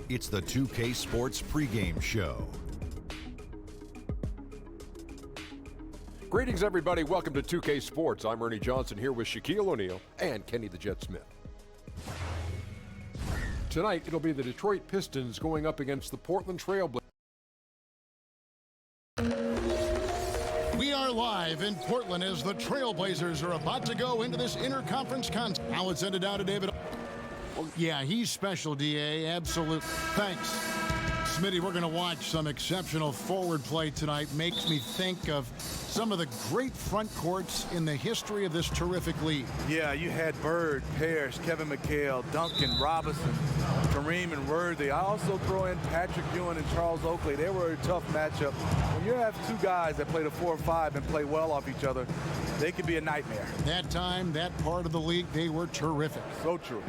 It's the 2K Sports pregame show. Greetings, everybody. Welcome to 2K Sports. I'm Ernie Johnson here with Shaquille O'Neal and Kenny the Jet Smith. Tonight, it'll be the Detroit Pistons going up against the Portland Trail Blazers. We are live in Portland as the Trailblazers are about to go into this interconference contest. Now it's ended down to David. Well, yeah, he's special, D.A. Absolute. Thanks. Smitty, we're going to watch some exceptional forward play tonight. Makes me think of some of the great front courts in the history of this terrific league. Yeah, you had Bird, Parrish, Kevin McHale, Duncan, Robinson, Kareem, and Worthy. I also throw in Patrick Ewing and Charles Oakley. They were a tough matchup. When you have two guys that play the 4 or 5 and play well off each other, they can be a nightmare. That time, that part of the league, they were terrific. So true.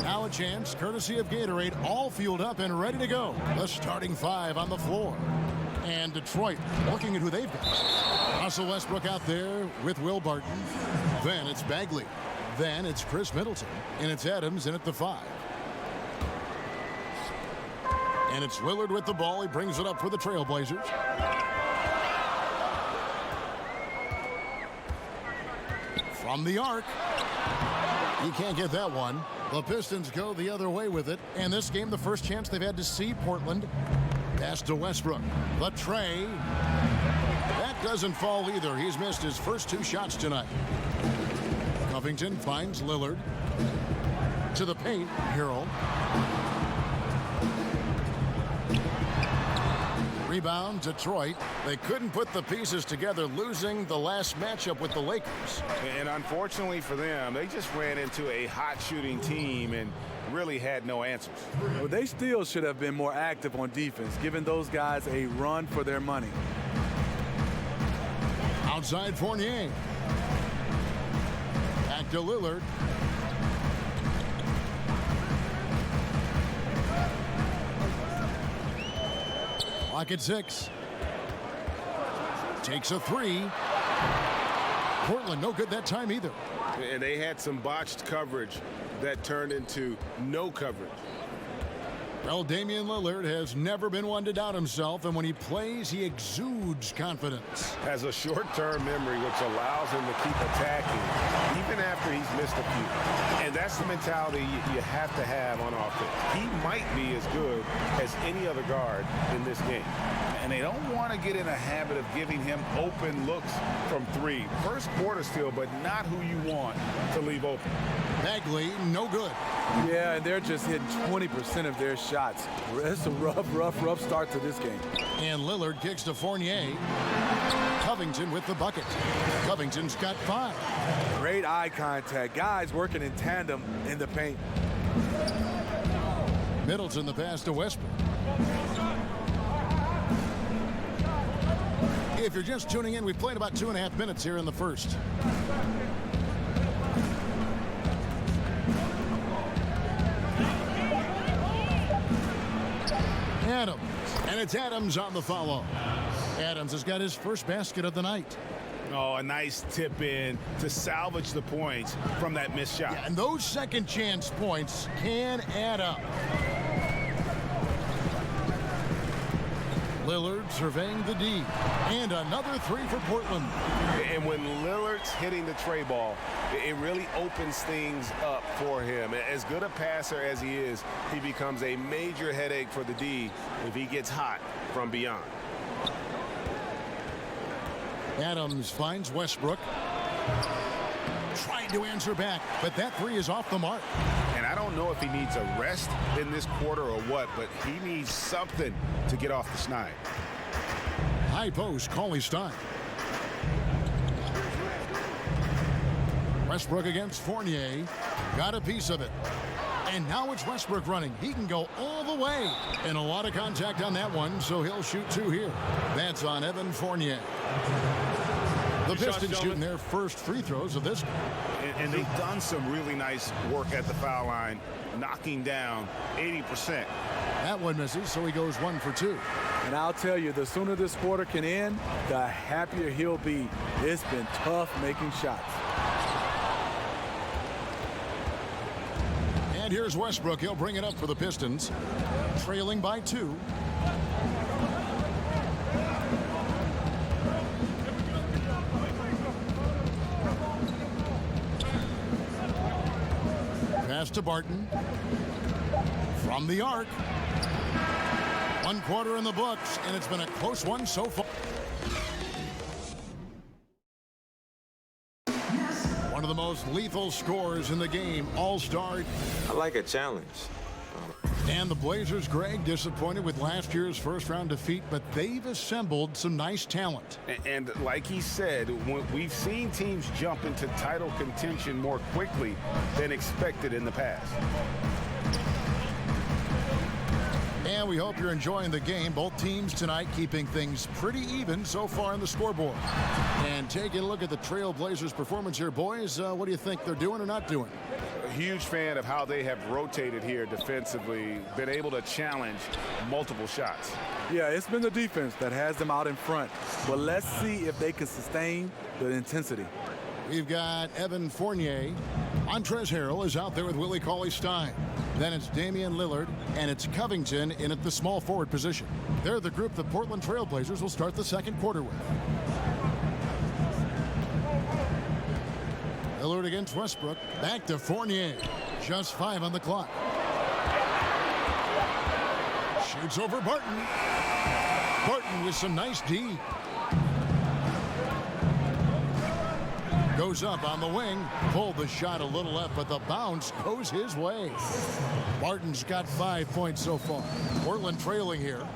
Now a chance, courtesy of Gatorade, all fueled up and ready to go. The starting 5 on the floor. And Detroit looking at who they've got. Russell Westbrook out there with Will Barton. Then it's Bagley. Then it's Chris Middleton. And it's Adams in at the 5. And it's Lillard with the ball. He brings it up for the Trailblazers. From the arc. You can't get that one. The Pistons go the other way with it. And this game, the first chance they've had to see Portland. Pass to Westbrook. The tray. That doesn't fall either. He's missed his first 2 shots tonight. Covington finds Lillard. To the paint. Harrell. Rebound, Detroit. They couldn't put the pieces together, losing the last matchup with the Lakers. And unfortunately for them, they just ran into a hot shooting team and really had no answers. Well, they still should have been more active on defense, giving those guys a run for their money. Outside Fournier. Back to Lillard. Clock at 6. Takes a 3. Portland no good that time either. And they had some botched coverage that turned into no coverage. Well, Damian Lillard has never been one to doubt himself, and when he plays, he exudes confidence. Has a short-term memory, which allows him to keep attacking, even after he's missed a few. And that's the mentality you have to have on offense. He might be as good as any other guard in this game. And they don't want to get in a habit of giving him open looks from 3. First quarter still, but not who you want to leave open. Bagley, no good. Yeah, and they're just hitting 20% of their shots. It's a rough start to this game. And Lillard kicks to Fournier. Covington with the bucket. Covington's got 5. Great eye contact. Guys working in tandem in the paint. Middleton the pass to Westbrook. If you're just tuning in, we've played about 2.5 minutes here in the first. Adams. And it's Adams on the follow. Adams has got his first basket of the night. Oh, a nice tip in to salvage the points from that missed shot. Yeah, and those second chance points can add up. Lillard surveying the D. And another 3 for Portland. And when Lillard's hitting the tray ball, it really opens things up for him. As good a passer as he is, he becomes a major headache for the D if he gets hot from beyond. Adams finds Westbrook. Trying to answer back, but that 3 is off the mark. And I don't know if he needs a rest in this quarter or what, but he needs something to get off the schneid. High post, Cauley Stein. Westbrook against Fournier. Got a piece of it. And now it's Westbrook running. He can go all the way. And a lot of contact on that one, so he'll shoot 2 here. That's on Evan Fournier. The Pistons shooting their first free throws of this game. And they've done some really nice work at the foul line, knocking down 80%. That one misses, so he goes 1 for 2. And I'll tell you, the sooner this quarter can end, the happier he'll be. It's been tough making shots. And here's Westbrook. He'll bring it up for the Pistons, trailing by 2. Pass to Barton. From the arc. 1 quarter in the books, and it's been a close one so far. One of the most lethal scorers in the game, all-star. I like a challenge. And the Blazers, Greg, disappointed with last year's first-round defeat, but they've assembled some nice talent. And like he said, we've seen teams jump into title contention more quickly than expected in the past. And we hope you're enjoying the game. Both teams tonight keeping things pretty even so far on the scoreboard. And taking a look at the Trail Blazers' performance here, boys. What do you think they're doing or not doing? A huge fan of how they have rotated here defensively, been able to challenge multiple shots. Yeah, it's been the defense that has them out in front. But let's see if they can sustain the intensity. We've got Evan Fournier. Montrezl Harrell is out there with Willie Cauley-Stein. Then it's Damian Lillard, and it's Covington in at the small forward position. They're the group the Portland Trail Blazers will start the second quarter with. Lillard against Westbrook. Back to Fournier. Just 5 on the clock. Shoots over Barton. Barton with some nice D. Goes up on the wing. Pulled the shot a little left, but the bounce goes his way. Barton's got 5 points so far. Portland trailing here.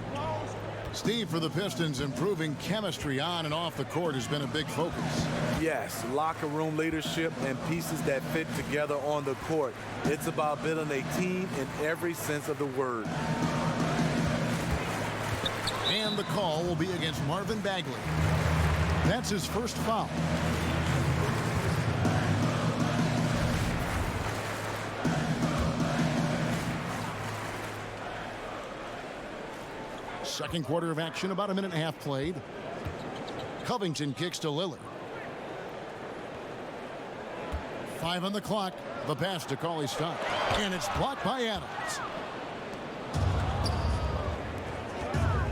Steve, for the Pistons, improving chemistry on and off the court has been a big focus. Yes, locker room leadership and pieces that fit together on the court. It's about building a team in every sense of the word. And the call will be against Marvin Bagley. That's his first foul. Second quarter of action, about a minute and a half played. Covington kicks to Lillard. 5 on the clock. The pass to Cauley-Stein. And it's blocked by Adams.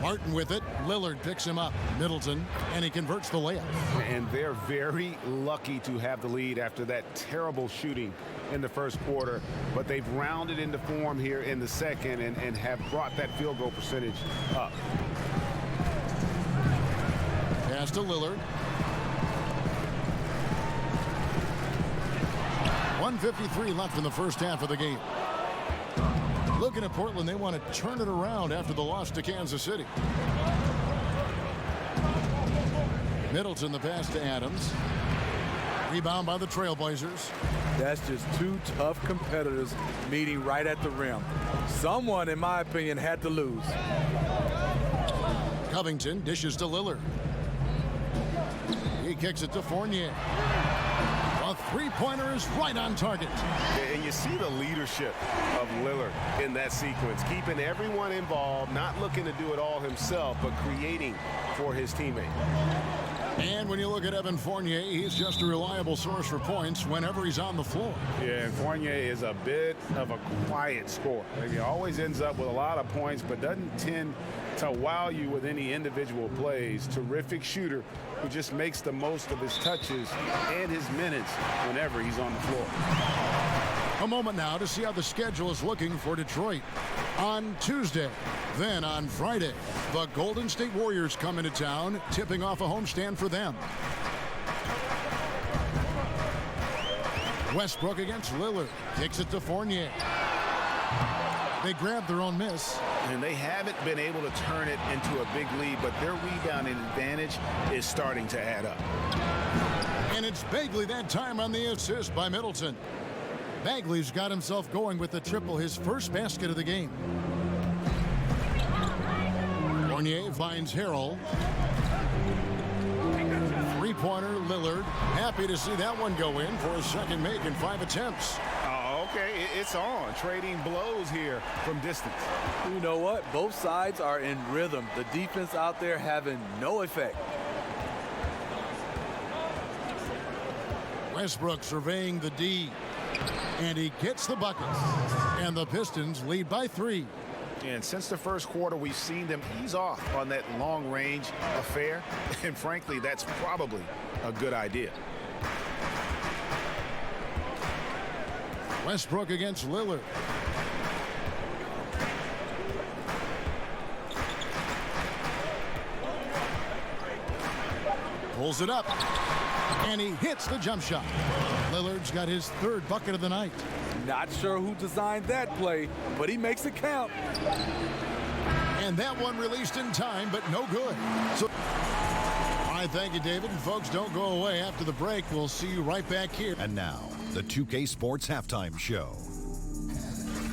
Martin with it. Lillard picks him up. Middleton, and he converts the layup. And they're very lucky to have the lead after that terrible shooting in the first quarter, but they've rounded into form here in the second and have brought that field goal percentage up. Pass to Lillard. 1:53 left in the first half of the game. Looking at Portland, they want to turn it around after the loss to Kansas City. Middleton, the pass to Adams. Rebound by the Trailblazers. That's just two tough competitors meeting right at the rim. Someone, in my opinion, had to lose. Covington dishes to Lillard. He kicks it to Fournier. A three-pointer is right on target. And you see the leadership of Lillard in that sequence, keeping everyone involved, not looking to do it all himself, but creating for his teammate. And when you look at Evan Fournier, he's just a reliable source for points whenever he's on the floor. Yeah, and Fournier is a bit of a quiet scorer. He always ends up with a lot of points, but doesn't tend to wow you with any individual plays. Terrific shooter who just makes the most of his touches and his minutes whenever he's on the floor. A moment now to see how the schedule is looking for Detroit. On Tuesday, then on Friday, the Golden State Warriors come into town, tipping off a homestand for them. Westbrook against Lillard. Kicks it to Fournier. They grab their own miss. And they haven't been able to turn it into a big lead, but their rebounding advantage is starting to add up. And it's Bagley that time on the assist by Middleton. Bagley's got himself going with the triple, his first basket of the game. Fournier finds Harrell. Three-pointer, Lillard. Happy to see that one go in for a second make in 5 attempts. Oh, okay, it's on. Trading blows here from distance. You know what? Both sides are in rhythm. The defense out there having no effect. Westbrook surveying the D. And he gets the bucket. And the Pistons lead by 3. And since the first quarter, we've seen them ease off on that long-range affair. And frankly, that's probably a good idea. Westbrook against Lillard. Pulls it up. And he hits the jump shot. Lillard's got his 3rd bucket of the night. Not sure who designed that play, but he makes it count. And that one released in time, but no good. So, all right, thank you, David. And folks, don't go away after the break. We'll see you right back here. And now, the 2K Sports Halftime Show.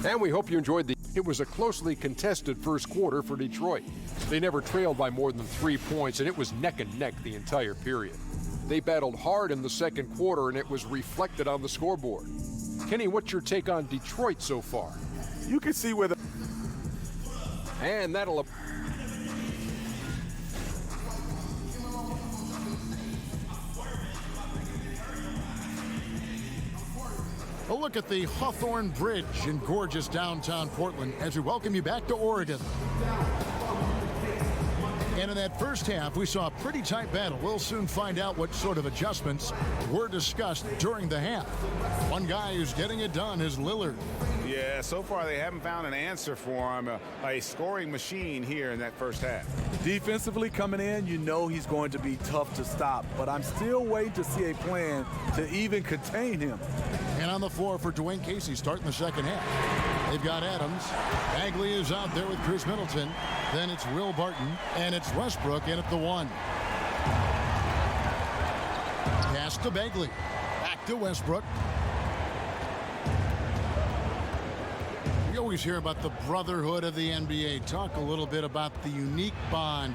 And we hope you enjoyed It was a closely contested first quarter for Detroit. They never trailed by more than 3 points, and it was neck and neck the entire period. They battled hard in the second quarter, and it was reflected on the scoreboard. Kenny, what's your take on Detroit so far? You can see where the... And that'll... A look at the Hawthorne Bridge in gorgeous downtown Portland as we welcome you back to Oregon. And in that first half, we saw a pretty tight battle. We'll soon find out what sort of adjustments were discussed during the half. One guy who's getting it done is Lillard. Yeah, so far they haven't found an answer for him. A scoring machine here in that first half. Defensively coming in, you know he's going to be tough to stop, but I'm still waiting to see a plan to even contain him. And on the floor for Dwayne Casey starting the second half. They've got Adams. Bagley is out there with Chris Middleton. Then it's Will Barton, and it's Westbrook in at the 1. Pass to Bagley. Back to Westbrook. We always hear about the brotherhood of the NBA. Talk a little bit about the unique bond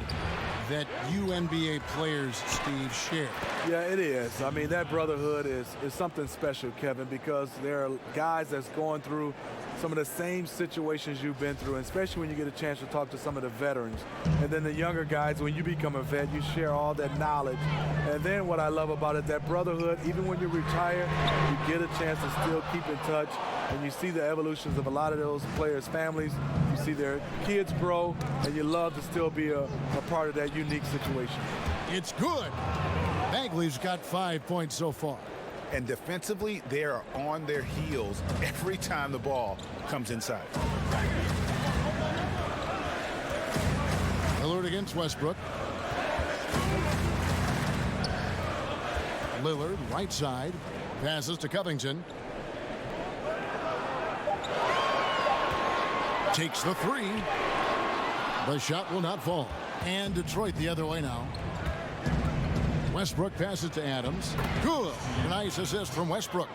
that you NBA players, Steve, share. Yeah, it is. I mean, that brotherhood is something special, Kevin, because there are guys that's going through some of the same situations you've been through, and especially when you get a chance to talk to some of the veterans. And then the younger guys, when you become a vet, you share all that knowledge. And then what I love about it, that brotherhood, even when you retire, you get a chance to still keep in touch, and you see the evolutions of a lot of those players' families. You see their kids grow, and you love to still be a part of that unique situation. It's good. Bagley's got 5 points so far. And defensively, they are on their heels every time the ball comes inside. Lillard against Westbrook. Lillard, right side. Passes to Covington. Takes the 3. The shot will not fall. And Detroit the other way now. Westbrook passes to Adams. Good. Nice assist from Westbrook.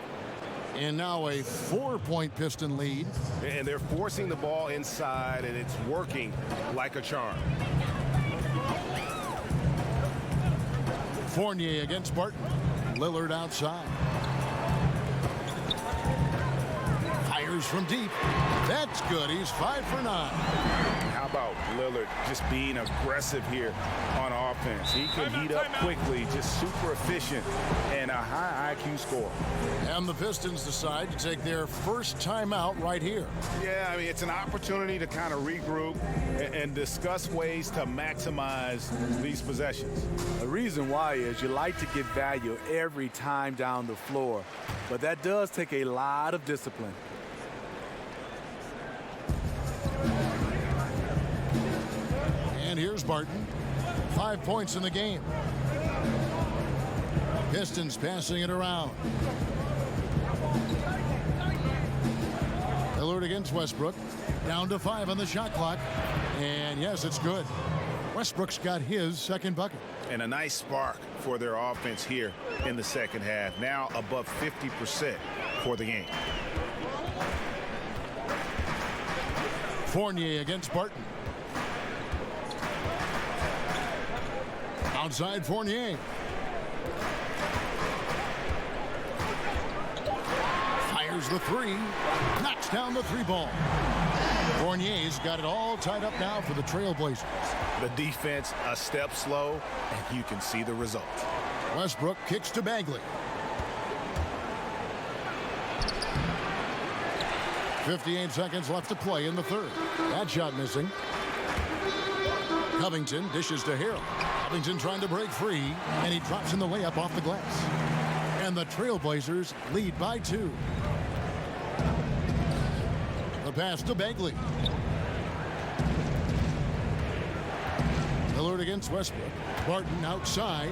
And now a 4-point Piston lead. And they're forcing the ball inside, and it's working like a charm. Fournier against Barton. Lillard outside. Fires from deep. That's good. He's 5 for 9. How about Lillard just being aggressive here on offense? He can heat up quickly, just super efficient, and a high IQ score. And the Pistons decide to take their first timeout right here. Yeah, I mean, it's an opportunity to kind of regroup and discuss ways to maximize these possessions. The reason why is you like to get value every time down the floor, but that does take a lot of discipline. And here's Barton. 5 points in the game. Pistons passing it around. Lillard against Westbrook. Down to 5 on the shot clock. And yes, it's good. Westbrook's got his second bucket. And a nice spark for their offense here in the second half. Now above 50% for the game. Fournier against Barton. Outside Fournier. Fires the 3. Knocks down the 3 ball. Fournier's got it all tied up now for the Trailblazers. The defense a step slow, and you can see the result. Westbrook kicks to Bagley. 58 seconds left to play in the third. That shot missing. Covington dishes to Harrell. Covington trying to break free, and he drops in the layup off the glass. And the Trailblazers lead by 2. The pass to Bagley. Lillard against Westbrook. Barton outside.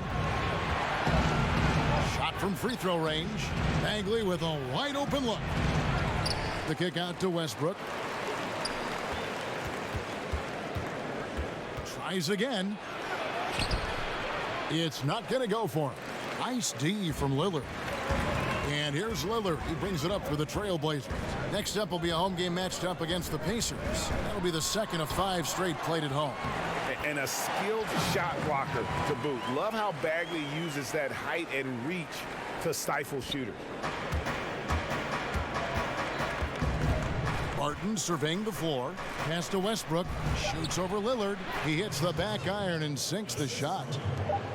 Shot from free throw range. Bagley with a wide open look. The kick out to Westbrook. Tries again. It's not going to go for him. Nice D from Lillard. And here's Lillard. He brings it up for the Trailblazers. Next up will be a home game matched up against the Pacers. That'll be the second of 5 straight played at home. And a skilled shot blocker to boot. Love how Bagley uses that height and reach to stifle shooters. Barton surveying the floor. Pass to Westbrook. Shoots over Lillard. He hits the back iron and sinks the shot.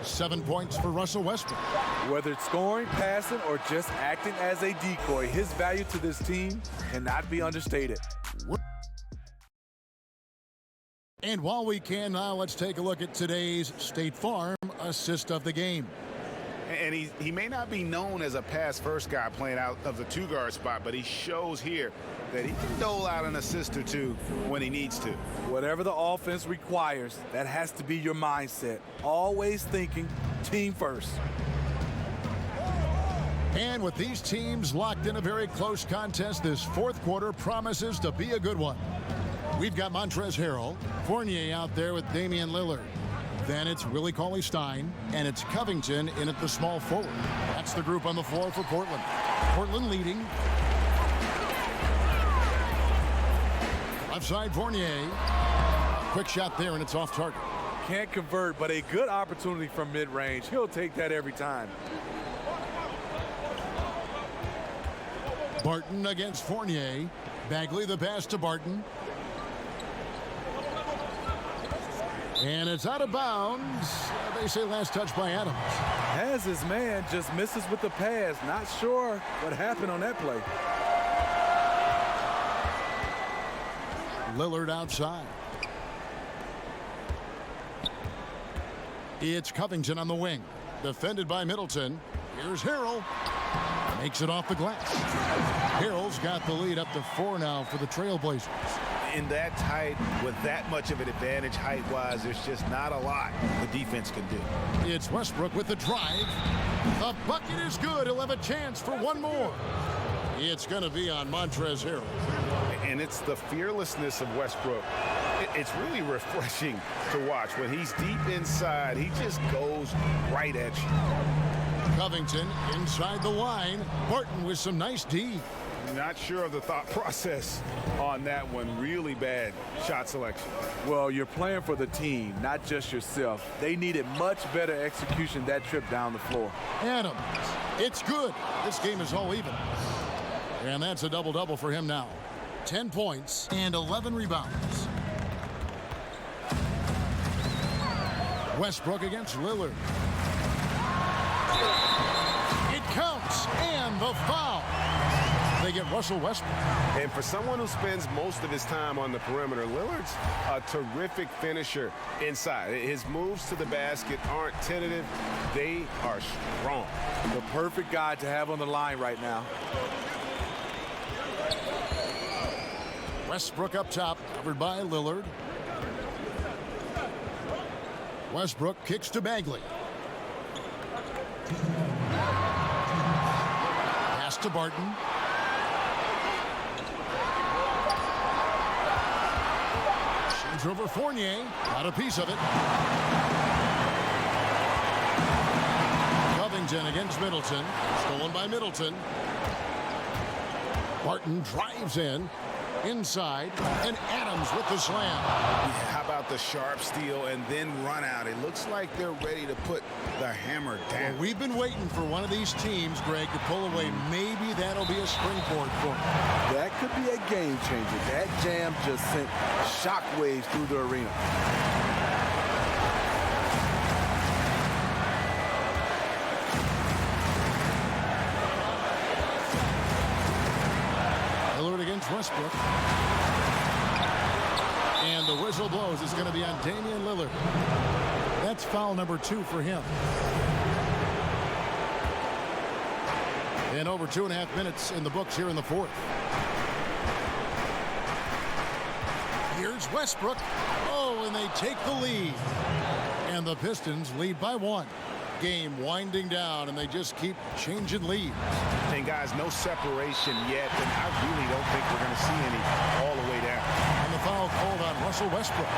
7 points for Russell Westbrook. Whether it's scoring, passing, or just acting as a decoy, his value to this team cannot be understated. And while we can now, let's take a look at today's State Farm assist of the game. And he may not be known as a pass-first guy playing out of the 2-guard spot, but he shows here that he can dole out an assist or two when he needs to. Whatever the offense requires, that has to be your mindset. Always thinking team first. And with these teams locked in a very close contest, this fourth quarter promises to be a good one. We've got Montrezl Harrell, Fournier out there with Damian Lillard. Then it's Willie Cauley-Stein, and it's Covington in at the small forward. That's the group on the floor for Portland. Portland leading. Left side, Fournier. Quick shot there, and it's off target. Can't convert, but a good opportunity from mid-range. He'll take that every time. Barton against Fournier. Bagley the pass to Barton. And it's out of bounds. They say last touch by Adams. Has his man, just misses with the pass. Not sure what happened on that play. Lillard outside. It's Covington on the wing. Defended by Middleton. Here's Harrell. Makes it off the glass. Harrell's got the lead up to 4 now for the Trailblazers. In that tight, with that much of an advantage height-wise, there's just not a lot the defense can do. It's Westbrook with the drive. The bucket is good. He'll have a chance for one more. It's going to be on Montrezl Harrell. And it's the fearlessness of Westbrook. It's really refreshing to watch. When he's deep inside, he just goes right at you. Covington inside the line. Barton with some nice D. Not sure of the thought process on that one. Really bad shot selection. Well, you're playing for the team, not just yourself. They needed much better execution that trip down the floor. Adams. It's good. This game is all even. And that's a double-double for him now. 10 points and 11 rebounds. Westbrook against Lillard. It counts, and the foul. They get Russell Westbrook. And for someone who spends most of his time on the perimeter, Lillard's a terrific finisher inside. His moves to the basket aren't tentative. They are strong. The perfect guy to have on the line right now. Westbrook up top, covered by Lillard. Westbrook kicks to Bagley. Pass to Barton. Shoots over Fournier. Got a piece of it. Covington against Middleton. Stolen by Middleton. Barton drives in. Inside, and Adams with the slam. Yeah, how about the sharp steal and then run out? It looks like they're ready to put the hammer down. Well, we've been waiting for one of these teams, Greg, to pull away. Maybe that'll be a springboard for them. That could be a game changer. That jam just sent shockwaves through the arena. Westbrook. And the whistle blows. It's going to be on Damian Lillard. That's foul number 2 for him. And over 2.5 minutes in the books here in the fourth. Here's Westbrook. Oh, and they take the lead. And the Pistons lead by 1. Game winding down, and they just keep changing leads. And guys, no separation yet, and I really don't think we're going to see any all the way down. And the foul called on Russell Westbrook.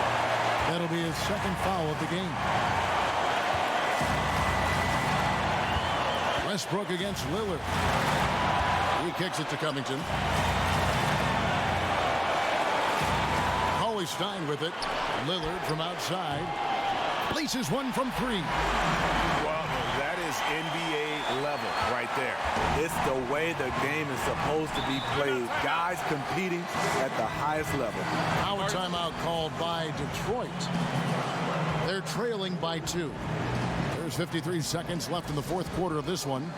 That'll be his second foul of the game. Westbrook against Lillard. He kicks it to Covington. Stein with it. Lillard from outside. Laces one from 3. Well, that is NBA level right there. It's the way the game is supposed to be played. Guys competing at the highest level. Now a timeout called by Detroit. They're trailing by 2. There's 53 seconds left in the fourth quarter of this one.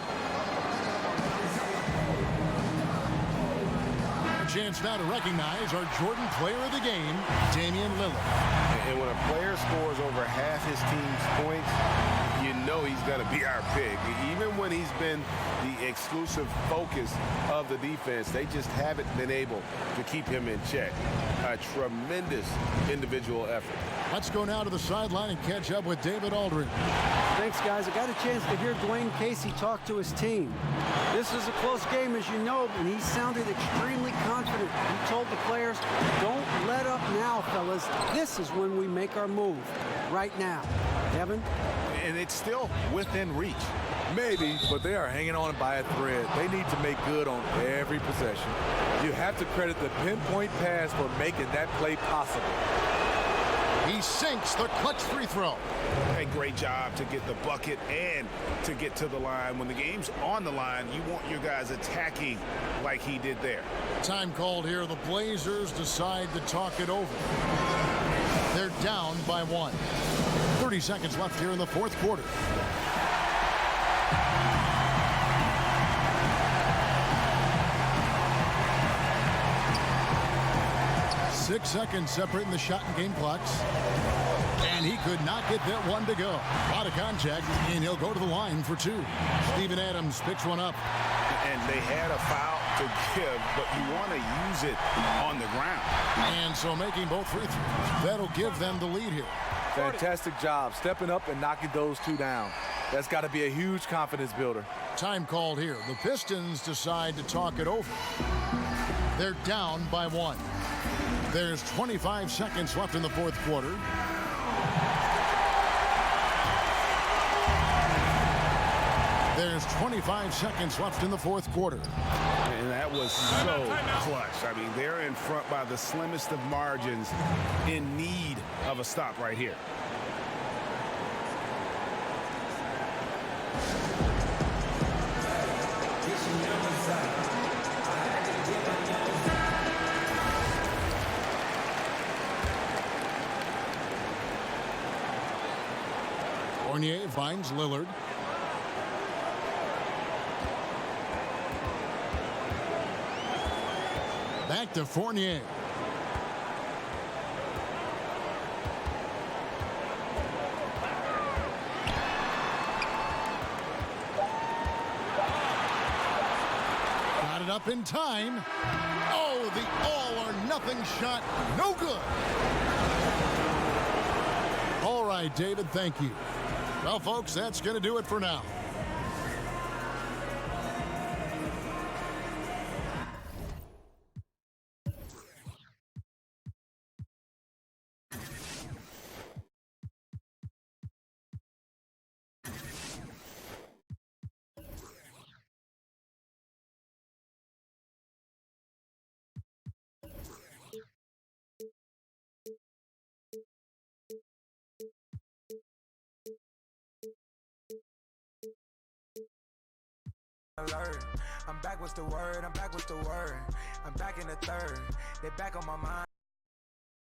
Chance now to recognize our Jordan player of the game, Damian Lillard. And when a player scores over half his team's points, you know he's going to be our pick. Even when he's been the exclusive focus of the defense, they just haven't been able to keep him in check. A tremendous individual effort. Let's go now to the sideline and catch up with David Aldridge. Thanks, guys. I got a chance to hear Dwayne Casey talk to his team. This is a close game, as you know, and he sounded extremely confident. He told the players, don't let up now, fellas. This is when we make our move. Right now. Evan? And it's still within reach. Maybe, but they are hanging on by a thread. They need to make good on every possession. You have to credit the pinpoint pass for making that play possible. He sinks the clutch free throw. A great job to get the bucket and to get to the line. When the game's on the line, you want your guys attacking like he did there. Time called here. The Blazers decide to talk it over. They're down by 1. 30 seconds left here in the fourth quarter. Six seconds separating the shot and game clocks. And he could not get that one to go. Out of contact, and he'll go to the line for 2. Steven Adams picks one up. And they had a foul to give, but you want to use it on the ground. And so making both free throws. That'll give them the lead here. Fantastic job stepping up and knocking those 2 down. That's got to be a huge confidence builder. Time called here. The Pistons decide to talk it over. They're down by 1. There's 25 seconds left in the fourth quarter. There's 25 seconds left in the fourth quarter. And that was so clutch. I mean, they're in front by the slimmest of margins, in need of a stop right here. Fournier finds Lillard. Back to Fournier. Got it up in time. Oh, the all-or-nothing shot. No good. All right, David, thank you. Well, folks, that's going to do it for now. I'm back, what's the word? I'm back, what's the word? I'm back in the third. They back on my mind.